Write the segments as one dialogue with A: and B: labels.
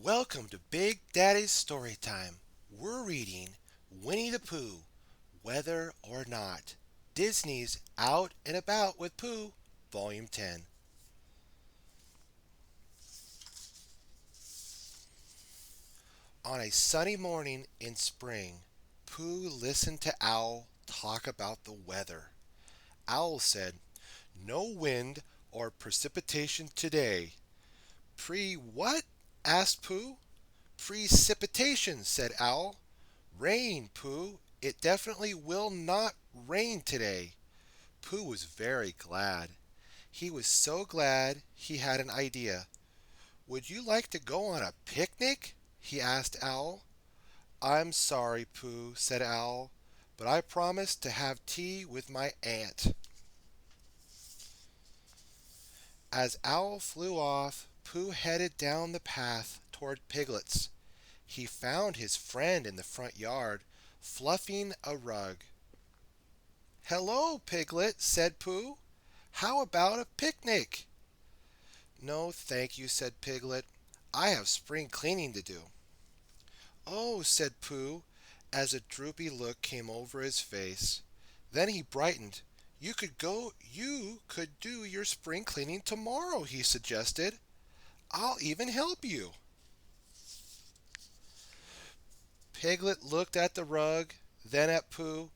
A: Welcome to Big Daddy's Story Time. We're reading Winnie the Pooh, Whether or Not. Disney's Out and About with Pooh, Volume 10. On a sunny morning in spring, Pooh listened to Owl talk about the weather. Owl said, "No wind or precipitation today." What?" asked Pooh. "Precipitation," said Owl. "Rain, Pooh. It definitely will not rain today." Pooh was very glad. He was so glad he had an idea. "Would you like to go on a picnic?" he asked Owl. "I'm sorry, Pooh," said Owl, "but I promised to have tea with my aunt." As Owl flew off, Pooh headed down the path toward Piglet's. He found his friend in the front yard, fluffing a rug. "Hello, Piglet," said Pooh. "How about a picnic?" "No, thank you," said Piglet. "I have spring cleaning to do." "Oh," said Pooh, as a droopy look came over his face. Then he brightened. You could do your spring cleaning tomorrow," he suggested. "I'll even help you." Piglet looked at the rug, then at Pooh.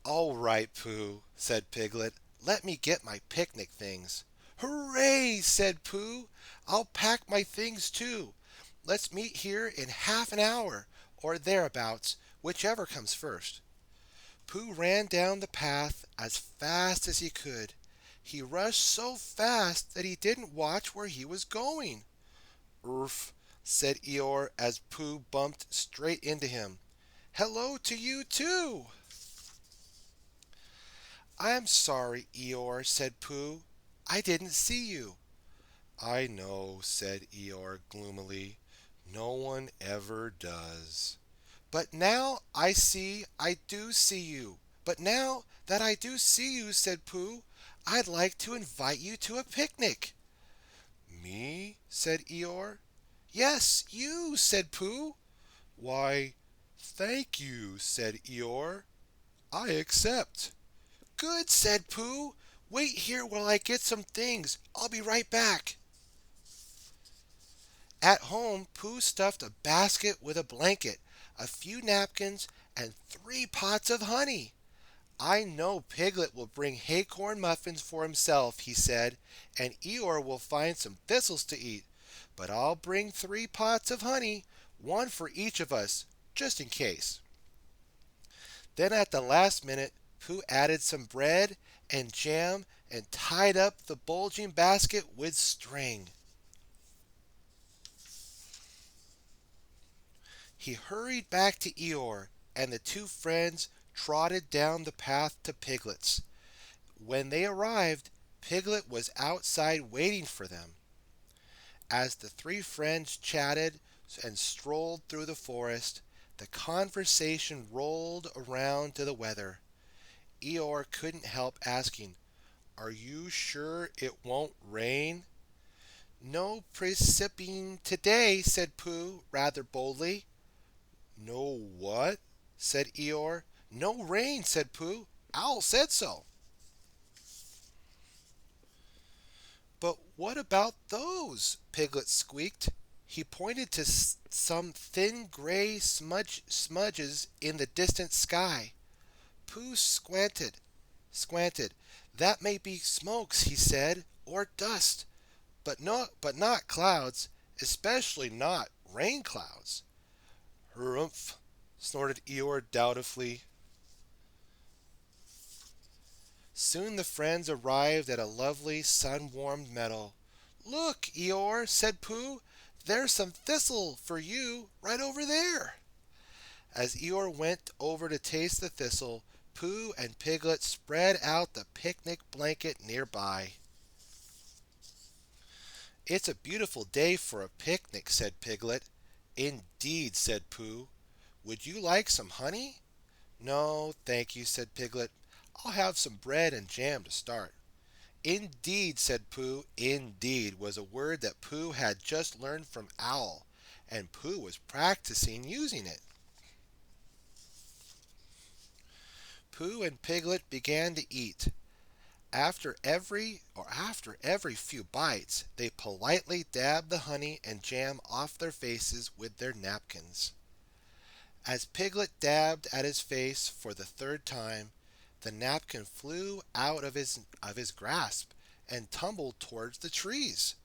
A: "All right, Pooh," said Piglet. "Let me get my picnic things." "Hooray!" said Pooh. "I'll pack my things too. Let's meet here in half an hour, or thereabouts, whichever comes first." Pooh ran down the path as fast as he could. He rushed so fast that he didn't watch where he was going. "Urf," said Eeyore as Pooh bumped straight into him. "Hello to you too." "I'm sorry, Eeyore," said Pooh. "I didn't see you." "I know," said Eeyore gloomily. "No one ever does." "But now I do see you. But now that I do see you," said Pooh, "I'd like to invite you to a picnic." "Me?" said Eeyore. "Yes, you," said Pooh. "Why, thank you," said Eeyore. "I accept." "Good," said Pooh. "Wait here while I get some things. I'll be right back." At home, Pooh stuffed a basket with a blanket, a few napkins, and 3 pots of honey. "I know Piglet will bring haycorn muffins for himself," he said, "and Eeyore will find some thistles to eat. But I'll bring 3 pots of honey, one for each of us, just in case." Then at the last minute, Pooh added some bread and jam and tied up the bulging basket with string. He hurried back to Eeyore, and the two friends trotted down the path to Piglet's. When they arrived, Piglet was outside waiting for them. As the three friends chatted and strolled through the forest, the conversation rolled around to the weather. Eeyore couldn't help asking, "Are you sure it won't rain?" "No presipping today," said Pooh rather boldly. "No what?" said Eeyore. "No rain," said Pooh. "Owl said so." "But what about those?" Piglet squeaked. He pointed to some thin gray smudges in the distant sky. Pooh squinted. "That may be smokes," he said, "or dust, but not clouds, especially not rain clouds." "Hrumph," snorted Eeyore doubtfully. Soon the friends arrived at a lovely sun-warmed meadow. "Look, Eeyore," said Pooh, "there's some thistle for you right over there." As Eeyore went over to taste the thistle, Pooh and Piglet spread out the picnic blanket nearby. "It's a beautiful day for a picnic," said Piglet. "Indeed," said Pooh. "Would you like some honey?" "No, thank you," said Piglet. "I'll have some bread and jam to start." "Indeed," said Pooh. "Indeed" was a word that Pooh had just learned from Owl, and Pooh was practicing using it. Pooh and Piglet began to eat. After every few bites, they politely dabbed the honey and jam off their faces with their napkins. As Piglet dabbed at his face for the third time, the napkin flew out of his grasp and tumbled towards the trees.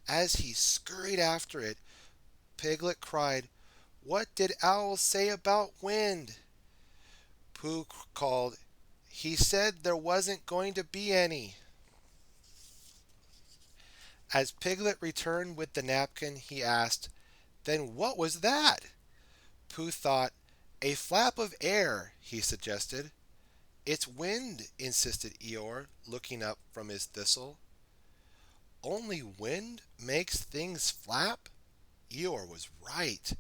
A: As he scurried after it, Piglet cried, "What did Owl say about wind?" Pooh called, "He said there wasn't going to be any." As Piglet returned with the napkin, he asked, "Then what was that?" Pooh thought. "A flap of air," he suggested. "It's wind," insisted Eeyore, looking up from his thistle. "Only wind makes things flap?" Eeyore was right.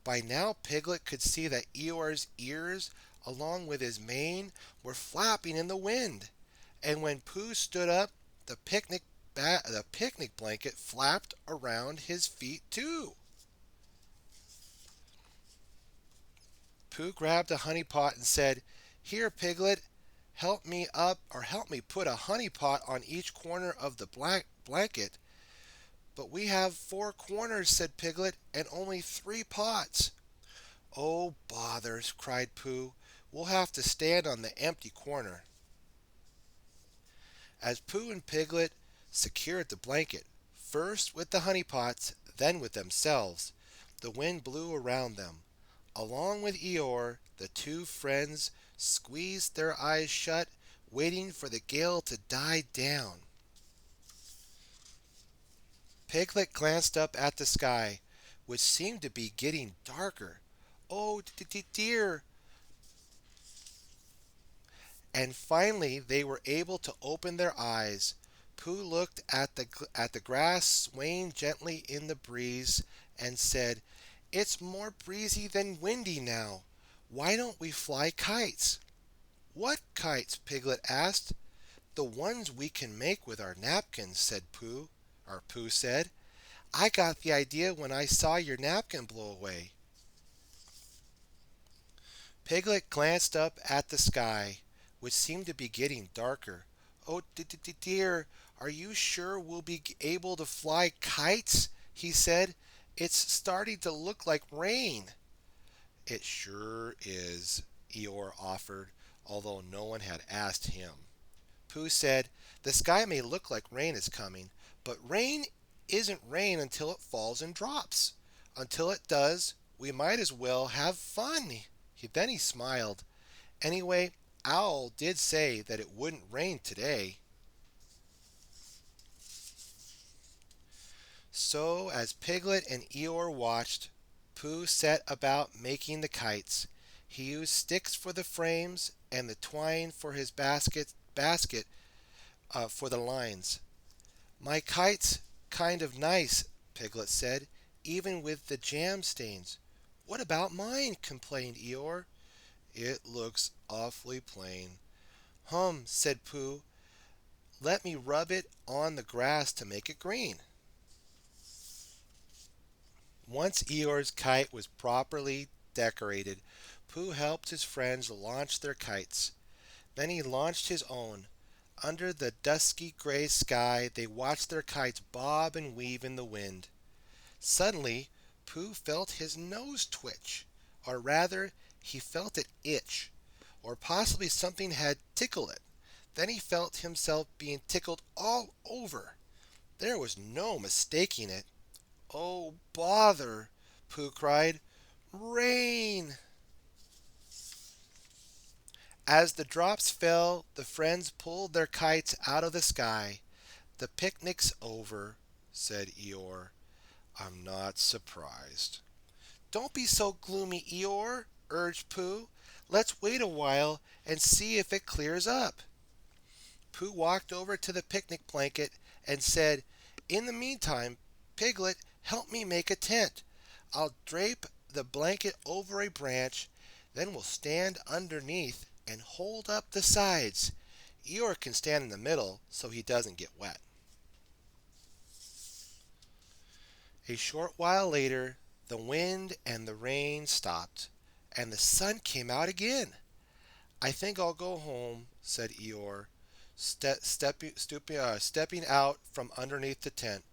A: By now Piglet could see that Eeyore's ears, along with his mane, were flapping in the wind. And when Pooh stood up, the picnic blanket flapped around his feet too. Pooh grabbed a honey pot and said, "Here, Piglet, help me up or help me put a honey pot on each corner of the blanket." "But we have 4 corners," said Piglet, "and only 3 pots." "Oh, bother!" cried Pooh. "We'll have to stand on the empty corner." As Pooh and Piglet secured the blanket, first with the honey pots, then with themselves, the wind blew around them. Along with Eeyore, the two friends squeezed their eyes shut, waiting for the gale to die down. Piglet glanced up at the sky, which seemed to be getting darker. "Oh, dear!" And finally they were able to open their eyes. Pooh looked at the grass swaying gently in the breeze and said, "It's more breezy than windy now. Why don't we fly kites?" "What kites?" Piglet asked. "The ones we can make with our napkins," said Pooh said. "I got the idea when I saw your napkin blow away." Piglet glanced up at the sky, which seemed to be getting darker. "Oh, dear, are you sure we'll be able to fly kites?" he said. "It's starting to look like rain." "It sure is," Eeyore offered, although no one had asked him. Pooh said, "The sky may look like rain is coming, but rain isn't rain until it falls in drops. Until it does, we might as well have fun." Then he smiled. "Anyway, Owl did say that it wouldn't rain today." So, as Piglet and Eeyore watched, Pooh set about making the kites. He used sticks for the frames and the twine for his basket for the lines. "My kite's kind of nice," Piglet said, "even with the jam stains." "What about mine?" complained Eeyore. "It looks awfully plain." Said Pooh. "Let me rub it on the grass to make it green." Once Eeyore's kite was properly decorated, Pooh helped his friends launch their kites. Then he launched his own. Under the dusky gray sky, they watched their kites bob and weave in the wind. Suddenly, Pooh felt his nose twitch, or rather, he felt it itch, or possibly something had tickled it. Then he felt himself being tickled all over. There was no mistaking it. "Oh, bother!" Pooh cried. "Rain!" As the drops fell, the friends pulled their kites out of the sky. "The picnic's over," said Eeyore. "I'm not surprised." "Don't be so gloomy, Eeyore," urged Pooh. "Let's wait a while and see if it clears up." Pooh walked over to the picnic blanket and said, "In the meantime, Piglet, help me make a tent. I'll drape the blanket over a branch, then we'll stand underneath and hold up the sides. Eeyore can stand in the middle so he doesn't get wet." A short while later, The wind and the rain stopped, and the sun came out again. "I think I'll go home," said Eeyore, stepping out from underneath the tent.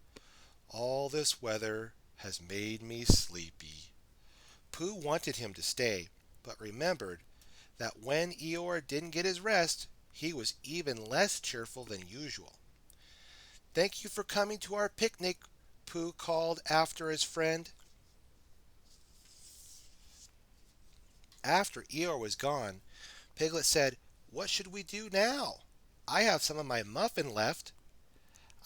A: "All this weather has made me sleepy." Pooh wanted him to stay, but remembered that when Eeyore didn't get his rest, he was even less cheerful than usual. "Thank you for coming to our picnic," Pooh called after his friend. After Eeyore was gone, Piglet said, "What should we do now? I have some of my muffin left."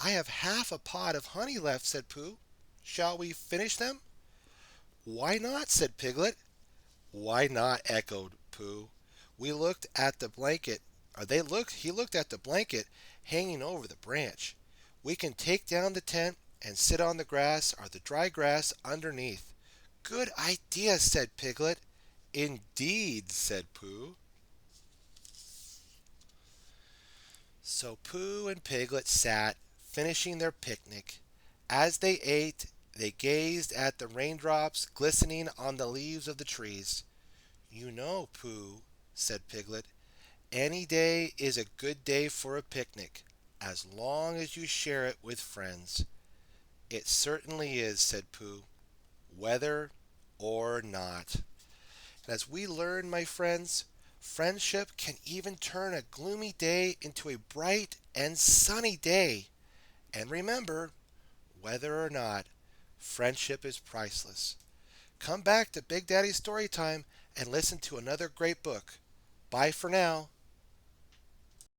A: "I have half a pot of honey left," said Pooh. "Shall we finish them?" "Why not?" said Piglet. "Why not?" echoed Pooh. We looked at the blanket, or they looked, he looked at the blanket hanging over the branch. "We can take down the tent and sit on the grass or the dry grass underneath." "Good idea," said Piglet. "Indeed," said Pooh. So Pooh and Piglet sat, finishing their picnic. As they ate, they gazed at the raindrops glistening on the leaves of the trees. "You know, Pooh," said Piglet, "any day is a good day for a picnic, as long as you share it with friends." "It certainly is," said Pooh, "whether or not." And as we learn, my friends, friendship can even turn a gloomy day into a bright and sunny day. And remember, whether or not, friendship is priceless. Come back to Big Daddy's Story Time and listen to another great book. Bye for now.